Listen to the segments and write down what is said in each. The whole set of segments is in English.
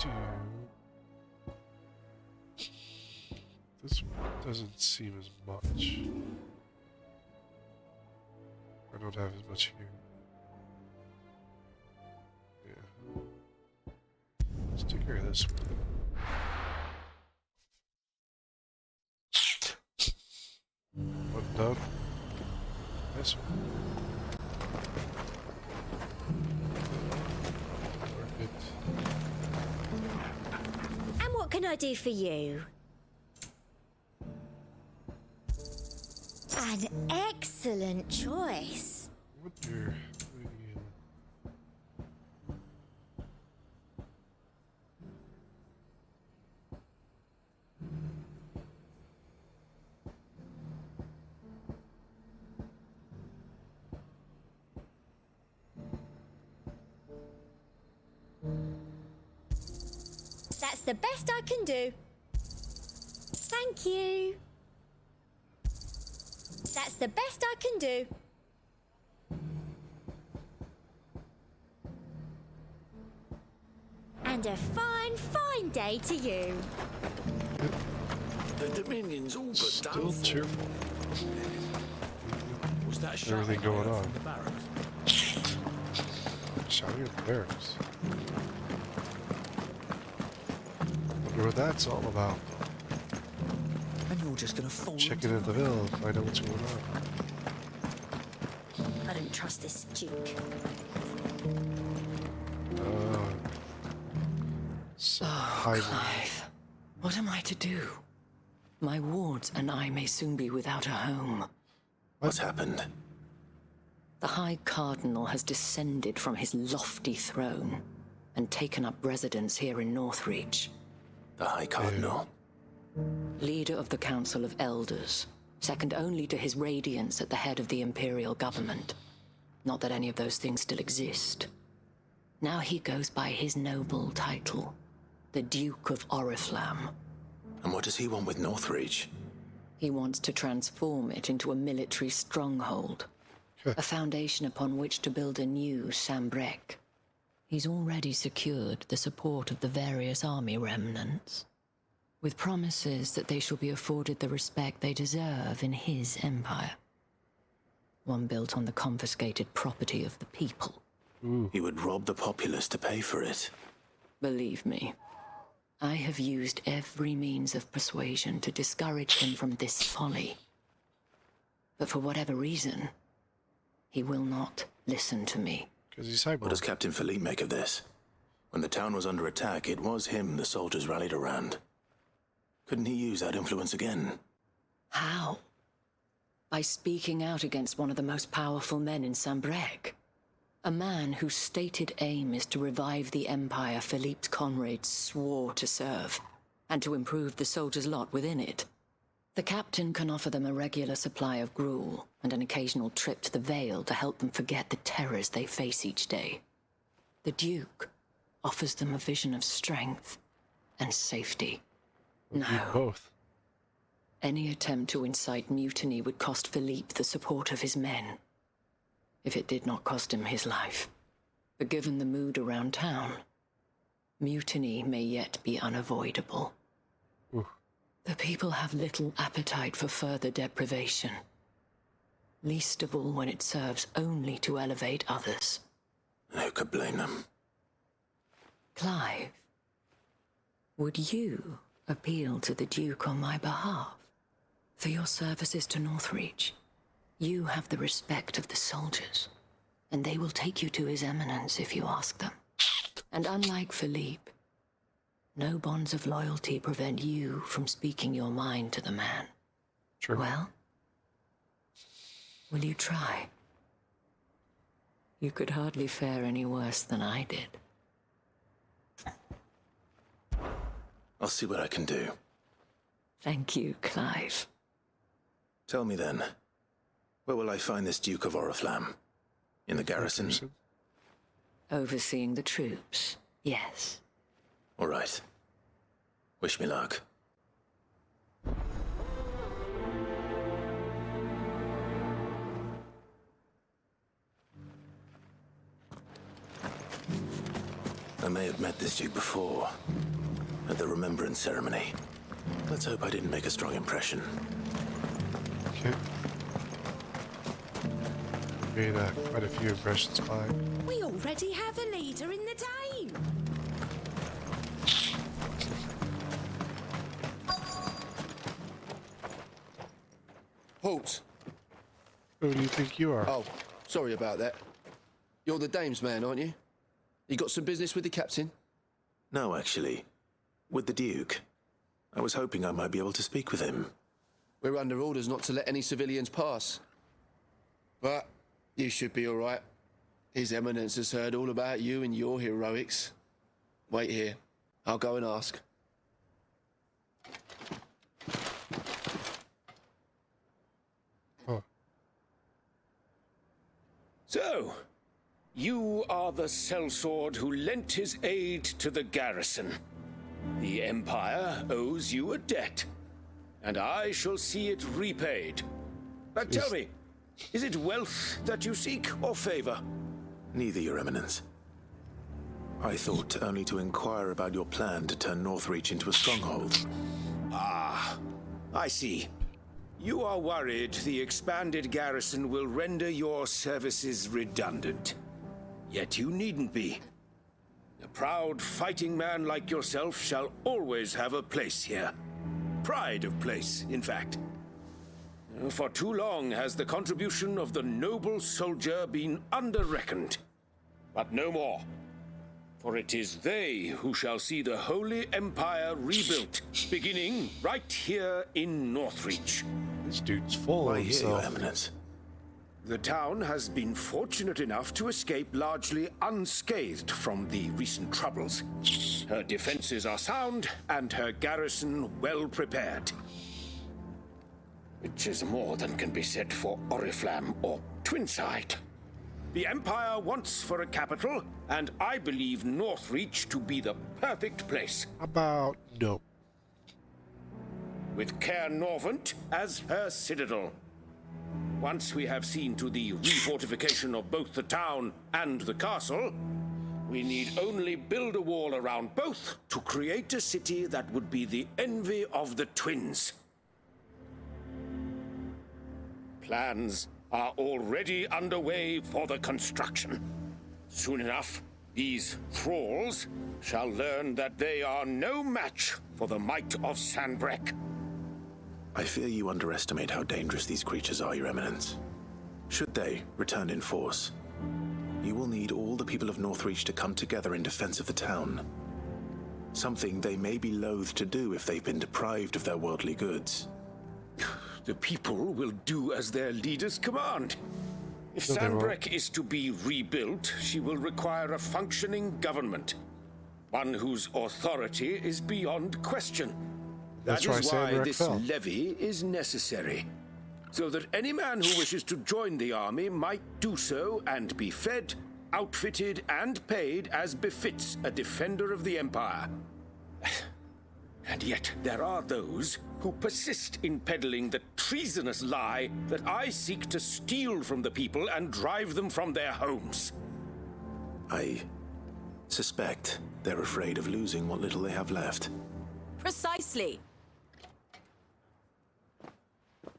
do. This one doesn't seem as much. I don't have as much here. Yeah. Let's take care of this one. One done. This one. And what can I do for you? An excellent choice. Wonder. That's the best I can do. Thank you. That's the best I can do. And a fine, fine day to you. The Dominion's all but Still done for. cheerful. Was that Everything going on. from the barracks? Shouting at the barracks. Wonder what that's all about. And you're just gonna fall. Check it at the mill, find out what's going on. I don't trust this Duke. Clive, what am I to do? My wards and I may soon be without a home. What's happened? The High Cardinal has descended from his lofty throne and taken up residence here in Northreach. The High Cardinal. Leader of the Council of Elders, second only to his radiance at the head of the Imperial government. Not that any of those things still exist. Now he goes by his noble title, the Duke of Oriflamme. And what does he want with Northreach? He wants to transform it into a military stronghold, a foundation upon which to build a new Sambrec. He's already secured the support of the various army remnants, with promises that they shall be afforded the respect they deserve in his empire. One built on the confiscated property of the people. He would rob the populace to pay for it. Believe me, I have used every means of persuasion to discourage him from this folly. But for whatever reason, he will not listen to me. Because he's cyborg. What does Captain Philippe make of this? When the town was under attack, it was him the soldiers rallied around. Couldn't he use that influence again? How? By speaking out against one of the most powerful men in Sambrec. A man whose stated aim is to revive the empire Philippe's comrades swore to serve, and to improve the soldiers' lot within it. The captain can offer them a regular supply of gruel, and an occasional trip to the Vale to help them forget the terrors they face each day. The Duke offers them a vision of strength and safety. No. Both. Any attempt to incite mutiny would cost Philippe the support of his men, if it did not cost him his life. But given the mood around town, mutiny may yet be unavoidable. Ooh. The people have little appetite for further deprivation, least of all when it serves only to elevate others. And who could blame them? Clive, would you appeal to the Duke on my behalf? For your services to Northreach, you have the respect of the soldiers, and they will take you to His Eminence if you ask them. And unlike Philippe, no bonds of loyalty prevent you from speaking your mind to the man. Sure. Well, will you try? You could hardly fare any worse than I did. I'll see what I can do. Thank you, Clive. Tell me then, where will I find this Duke of Oriflamme? In the garrison? Overseeing the troops, yes. All right. Wish me luck. I may have met this duke before, at the remembrance ceremony. Let's hope I didn't make a strong impression. Okay. Made quite a few impressions, Clyde. We already have a leader in the Dame. Halt! Who do you think you are? Oh, sorry about that. You're the Dame's man, aren't you? You got some business with the captain? No, actually. With the duke. I was hoping I might be able to speak with him. We're under orders not to let any civilians pass. But you should be all right. His Eminence has heard all about you and your heroics. Wait here. I'll go and ask. Oh. So, you are the sellsword who lent his aid to the garrison. The Empire owes you a debt, and I shall see it repaid. But tell me, is it wealth that you seek, or favor? Neither, Your Eminence. I thought only to inquire about your plan to turn Northreach into a stronghold. Ah, I see. You are worried the expanded garrison will render your services redundant. Yet you needn't be. A proud fighting man like yourself shall always have a place here. Pride of place, in fact. For too long has the contribution of the noble soldier been under-reckoned. But no more. For it is they who shall see the Holy Empire rebuilt, beginning right here in Northreach. This dude's full Why of here, Your himself. Eminence? The town has been fortunate enough to escape largely unscathed from the recent troubles. Her defenses are sound, and her garrison well prepared. Which is more than can be said for Oriflamme or Twinside. The Empire wants for a capital, and I believe Northreach to be the perfect place, How about no? with Caer Norvent as her citadel. Once we have seen to the refortification of both the town and the castle, we need only build a wall around both to create a city that would be the envy of the twins. Plans are already underway for the construction. Soon enough, these thralls shall learn that they are no match for the might of Sanbreque. I fear you underestimate how dangerous these creatures are, Your Eminence. Should they return in force, you will need all the people of Northreach to come together in defense of the town. Something they may be loath to do if they've been deprived of their worldly goods. The people will do as their leaders command. If No, they won't. Sanbreque is to be rebuilt, she will require a functioning government. One whose authority is beyond question. That's That is why why Sanbreque this fell. levy is necessary. So that any man who wishes to join the army might do so and be fed, outfitted, and paid as befits a defender of the Empire. And yet there are those who persist in peddling the treasonous lie that I seek to steal from the people and drive them from their homes. I suspect they're afraid of losing what little they have left. Precisely.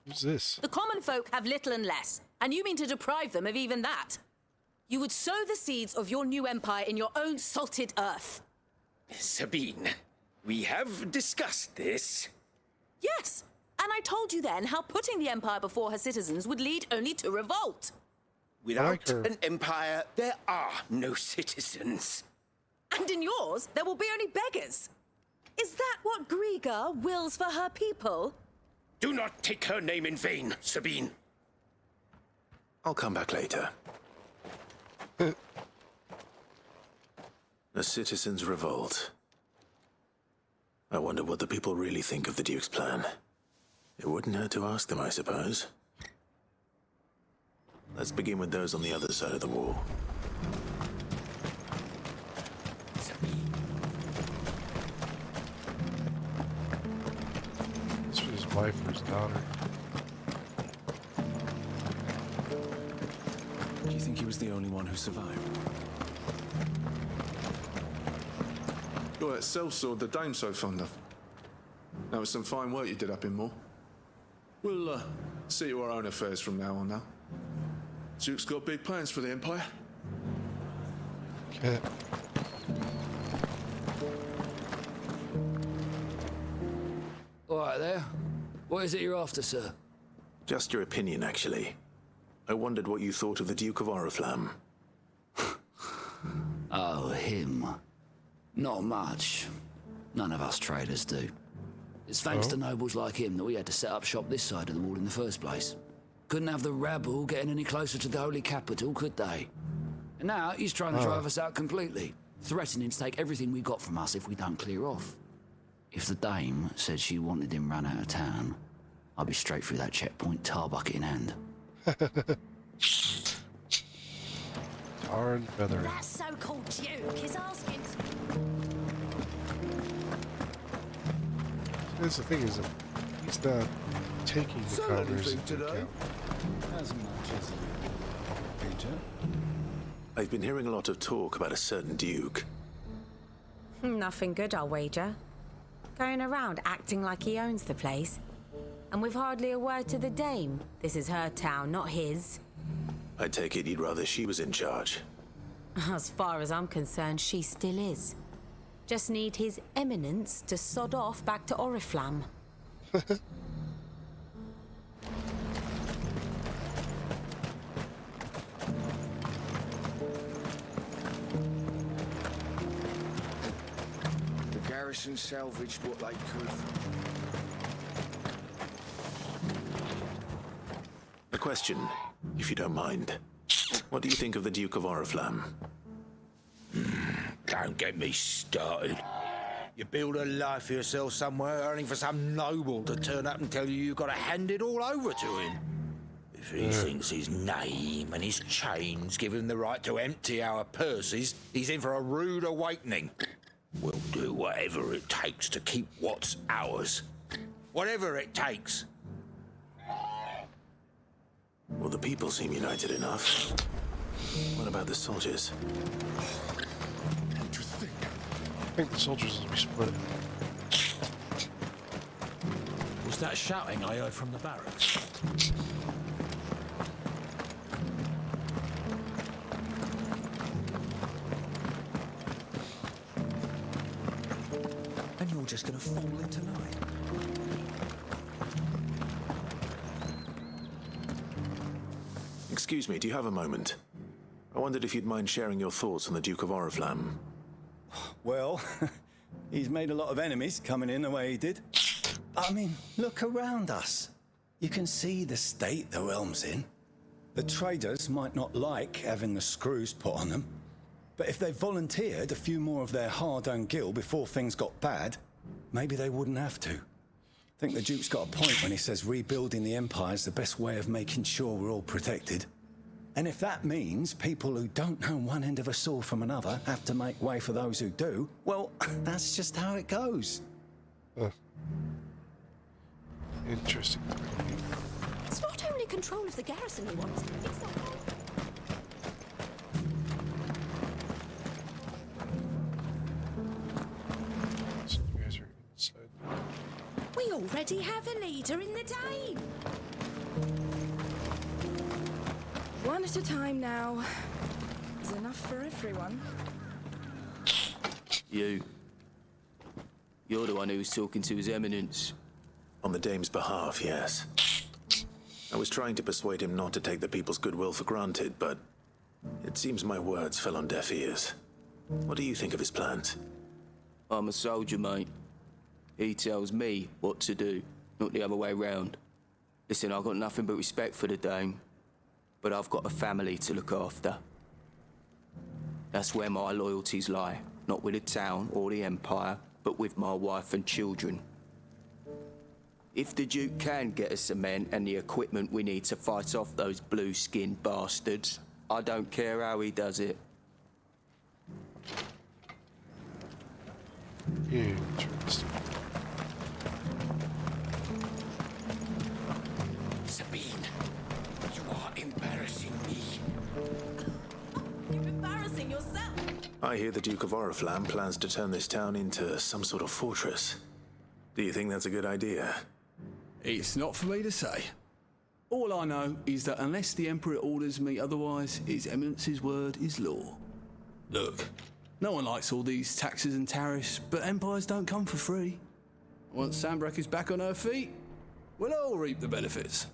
Who's this? The common folk have little and less, and you mean to deprive them of even that. You would sow the seeds of your new empire in your own salted earth. Sabine, we have discussed this. Yes, and I told you then how putting the empire before her citizens would lead only to revolt. Without her. an empire, there are no citizens. And in yours, there will be only beggars. Is that what Griga wills for her people? Do not take her name in vain, Sabine. I'll come back later. A citizens' revolt. I wonder what the people really think of the Duke's plan. It wouldn't hurt to ask them, I suppose. Let's begin with those on the other side of the wall. This was his wife or his daughter. Do you think he was the only one who survived? You're that sellsword the dame's so fond of. That was some fine work you did up in Moor. We'll see to our own affairs from now on now. Duke's got big plans for the Empire. Okay. All right there. What is it you're after, sir? Just your opinion, actually. I wondered what you thought of the Duke of Oriflamme. Oh, him. Not much. None of us traders do. It's thanks to nobles like him that we had to set up shop this side of the wall in the first place. Couldn't have the rabble getting any closer to the holy capital, could they? And now he's trying to drive us out completely, threatening to take everything we got from us if we don't clear off. If the dame said she wanted him run out of town, I'd be straight through that checkpoint, tar bucket in hand. Tar and feathering. That so-called Duke is asking. That's the thing is that he's not taking the Converse into account. As much as Peter. I've been hearing a lot of talk about a certain Duke. Nothing good, I'll wager. Going around acting like he owns the place. And with hardly a word to the dame. This is her town, not his. I take it you'd rather she was in charge. As far as I'm concerned, she still is. Just need his eminence to sod off back to Oriflamme. The garrison salvaged what they could. A question, if you don't mind. What do you think of the Duke of Oriflamme? Don't get me started. You build a life for yourself somewhere, only for some noble to turn up and tell you you've got to hand it all over to him. If he thinks his name and his chains give him the right to empty our purses, he's in for a rude awakening. We'll do whatever it takes to keep what's ours. Whatever it takes. Well, the people seem united enough. What about the soldiers? I think the soldiers will be split. Was that shouting I heard from the barracks? And you're just gonna fall in tonight? Excuse me, do you have a moment? I wondered if you'd mind sharing your thoughts on the Duke of Oriflamme. Well, he's made a lot of enemies coming in the way he did. I mean, look around us. You can see the state the realm's in. The traders might not like having the screws put on them, but if they volunteered a few more of their hard-earned gil before things got bad, maybe they wouldn't have to. I think the Duke's got a point when he says rebuilding the Empire is the best way of making sure we're all protected. And if that means people who don't know one end of a sword from another have to make way for those who do, well, that's just how it goes. Interesting. It's not only control of the garrison he wants, it's the whole... So you guys are inside. We already have a leader in the Dane. One at a time now. Is enough for everyone. You're the one who was talking to His Eminence. On the dame's behalf, yes. I was trying to persuade him not to take the people's goodwill for granted, but it seems my words fell on deaf ears. What do you think of his plans? I'm a soldier, mate. He tells me what to do, not the other way round. Listen, I've got nothing but respect for the dame, but I've got a family to look after. That's where my loyalties lie, not with the town or the Empire, but with my wife and children. If the Duke can get us the men and the equipment we need to fight off those blue-skinned bastards, I don't care how he does it. Interesting. Sabine, you are embarrassing me. You're embarrassing yourself. I hear the Duke of Oriflamme plans to turn this town into some sort of fortress. Do you think that's a good idea? It's not for me to say. All I know is that unless the Emperor orders me otherwise, His Eminence's word is law. Look, no one likes all these taxes and tariffs, but empires don't come for free. Once Sanbreque is back on her feet, we'll all reap the benefits.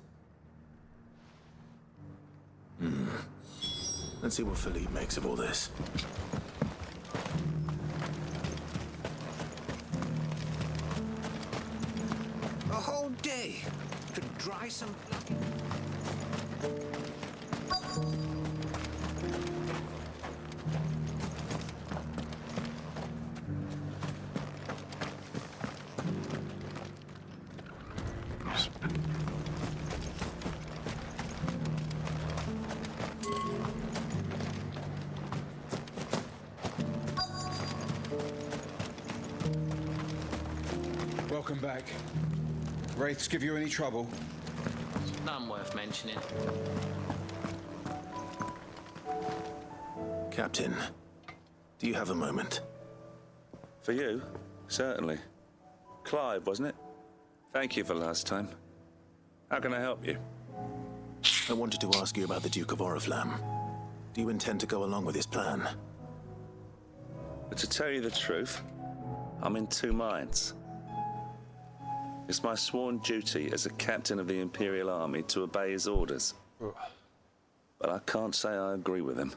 Let's see what Philippe makes of all this. A whole day to dry some... Welcome back. Wraiths give you any trouble? None worth mentioning. Captain, do you have a moment? For you? Certainly. Clive, wasn't it? Thank you for last time. How can I help you? I wanted to ask you about the Duke of Oriflamme. Do you intend to go along with his plan? But to tell you the truth, I'm in two minds. It's my sworn duty as a captain of the Imperial Army to obey his orders. But I can't say I agree with him.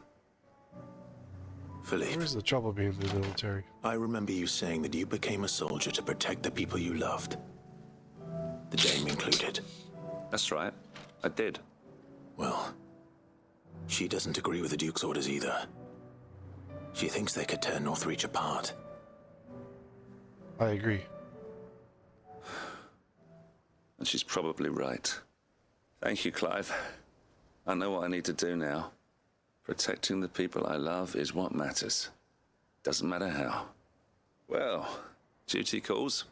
Philippe. Where's the trouble being in the military? I remember you saying that you became a soldier to protect the people you loved. The Dame included. That's right. I did. Well, she doesn't agree with the Duke's orders either. She thinks they could tear Northreach apart. I agree. And she's probably right. Thank you, Clive. I know what I need to do now. Protecting the people I love is what matters. Doesn't matter how. Well, duty calls,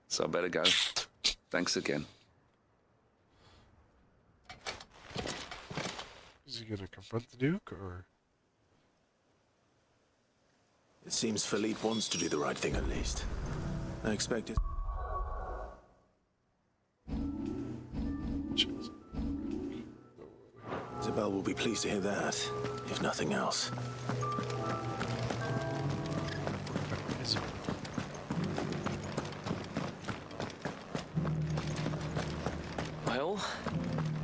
so I better go. Thanks again. Is he gonna confront the Duke, or...? It seems Philippe wants to do the right thing at least. I expect it. Isabel will be pleased to hear that, if nothing else. Well,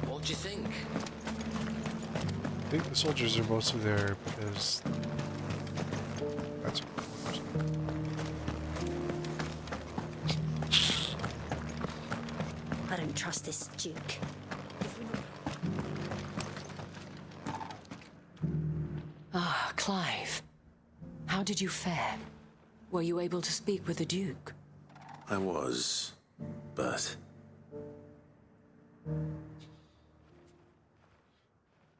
what do you think? I think the soldiers are mostly there because... That's I don't trust this Duke. Ah, Clive. How did you fare? Were you able to speak with the Duke? I was, but...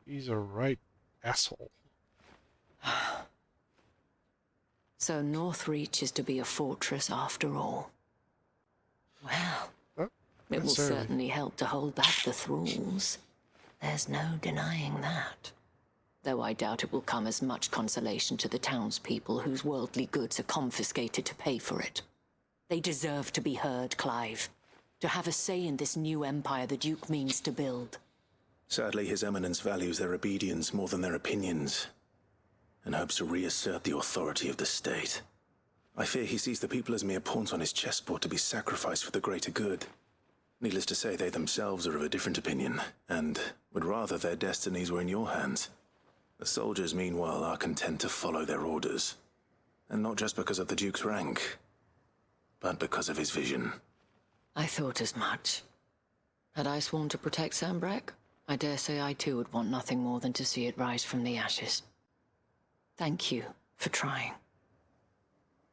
He's a right asshole. So Northreach is to be a fortress after all. Well, it will certainly help to hold back the thralls. There's no denying that. Though I doubt it will come as much consolation to the townspeople whose worldly goods are confiscated to pay for it. They deserve to be heard, Clive. To have a say in this new empire the Duke means to build. Sadly, His Eminence values their obedience more than their opinions, and hopes to reassert the authority of the state. I fear he sees the people as mere pawns on his chessboard to be sacrificed for the greater good. Needless to say, they themselves are of a different opinion, and would rather their destinies were in your hands. The soldiers, meanwhile, are content to follow their orders. And not just because of the Duke's rank, but because of his vision. I thought as much. Had I sworn to protect Sanbreque, I dare say I too would want nothing more than to see it rise from the ashes. Thank you for trying.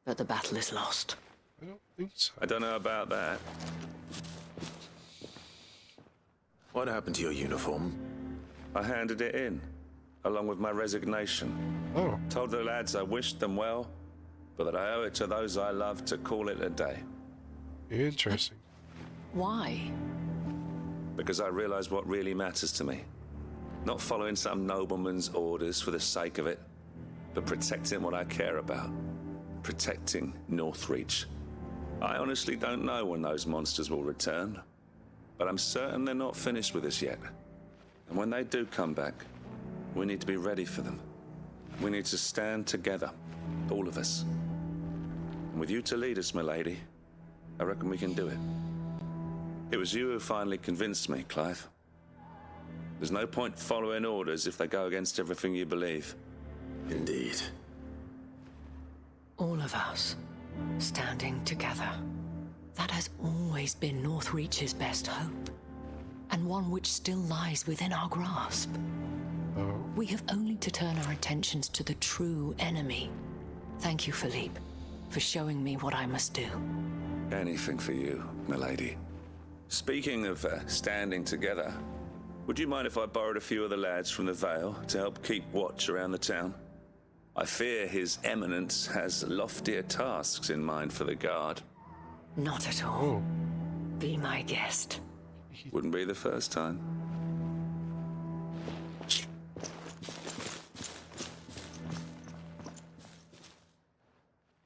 But the battle is lost. I don't think so. I don't know about that. What happened to your uniform? I handed it in, along with my resignation. Oh. Told the lads I wished them well, but that I owe it to those I love to call it a day. Interesting. Why? Because I realize what really matters to me. Not following some nobleman's orders for the sake of it, but protecting what I care about. Protecting Northreach. I honestly don't know when those monsters will return, but I'm certain they're not finished with us yet. And when they do come back, we need to be ready for them. We need to stand together, all of us. And with you to lead us, milady, I reckon we can do it. It was you who finally convinced me, Clive. There's no point following orders if they go against everything you believe. Indeed. All of us, standing together. That has always been Northreach's best hope, and one which still lies within our grasp. We have only to turn our attentions to the true enemy. Thank you, Philippe, for showing me what I must do. Anything for you, milady. Speaking of standing together, would you mind if I borrowed a few of the lads from the Vale to help keep watch around the town? I fear His Eminence has loftier tasks in mind for the guard. Not at all. Be my guest. Wouldn't be the first time.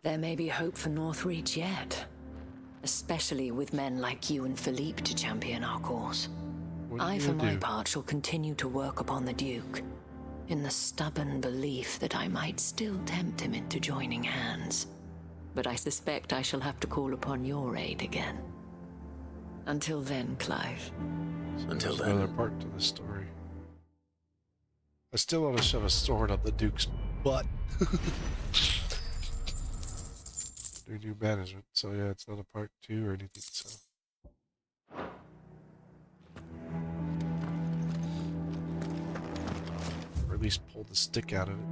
There may be hope for Northreach yet, especially with men like you and Philippe to champion our cause. I, for my part, shall continue to work upon the Duke, in the stubborn belief that I might still tempt him into joining hands. But I suspect I shall have to call upon your aid again. Until then, Clive. Until then. Another part to the story. I still want to shove a sword up the Duke's butt. New management, so yeah, it's not a part 2 or anything, so. Or at least pull the stick out of it.